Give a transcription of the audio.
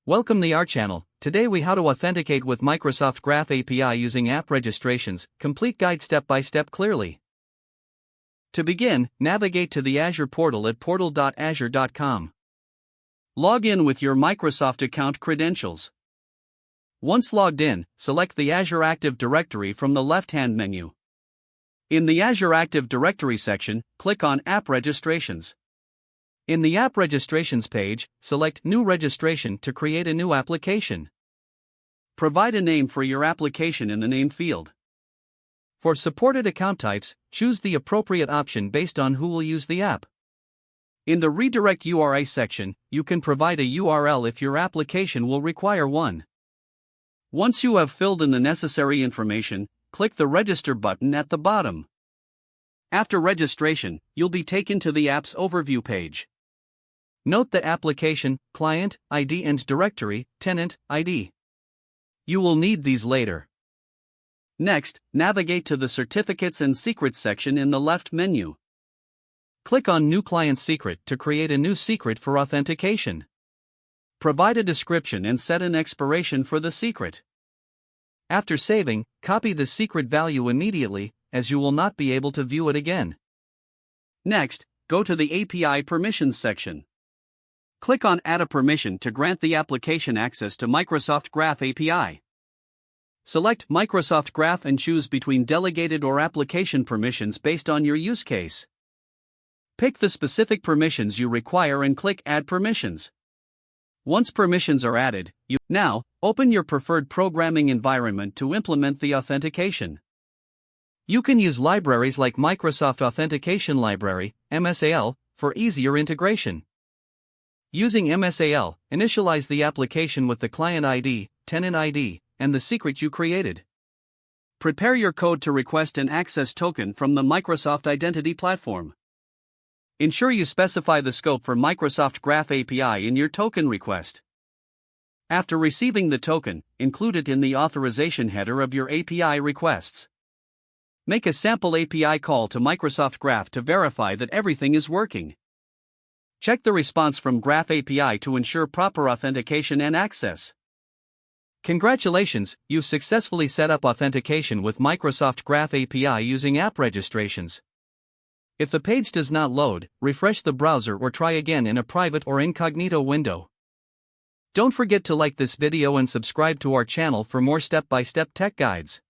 Welcome to our channel. Today we how to authenticate with Microsoft Graph API using app registrations, complete guide step by step clearly. To begin, navigate to the Azure portal at portal.azure.com. Log in with your Microsoft account credentials. Once logged in, select the Azure Active Directory from the left-hand menu. In the Azure Active Directory section, click on App Registrations. In the App Registrations page, select New Registration to create a new application. Provide a name for your application in the name field. For supported account types, choose the appropriate option based on who will use the app. In the Redirect URI section, you can provide a URL if your application will require one. Once you have filled in the necessary information, click the Register button at the bottom. After registration, you'll be taken to the app's overview page. Note the application, client, ID and directory, tenant, ID. You will need these later. Next, navigate to the Certificates and Secrets section in the left menu. Click on New Client Secret to create a new secret for authentication. Provide a description and set an expiration for the secret. After saving, copy the secret value immediately, as you will not be able to view it again. Next, go to the API Permissions section. Click on Add a permission to grant the application access to Microsoft Graph API. Select Microsoft Graph and choose between delegated or application permissions based on your use case. Pick the specific permissions you require and click Add Permissions. Once permissions are added, you now open your preferred programming environment to implement the authentication. You can use libraries like Microsoft Authentication Library, MSAL, for easier integration. Using MSAL, initialize the application with the client ID, tenant ID, and the secret you created. Prepare your code to request an access token from the Microsoft Identity Platform. Ensure you specify the scope for Microsoft Graph API in your token request. After receiving the token, include it in the authorization header of your API requests. Make a sample API call to Microsoft Graph to verify that everything is working. Check the response from Graph API to ensure proper authentication and access. Congratulations, you've successfully set up authentication with Microsoft Graph API using app registrations. If the page does not load, refresh the browser or try again in a private or incognito window. Don't forget to like this video and subscribe to our channel for more step-by-step tech guides.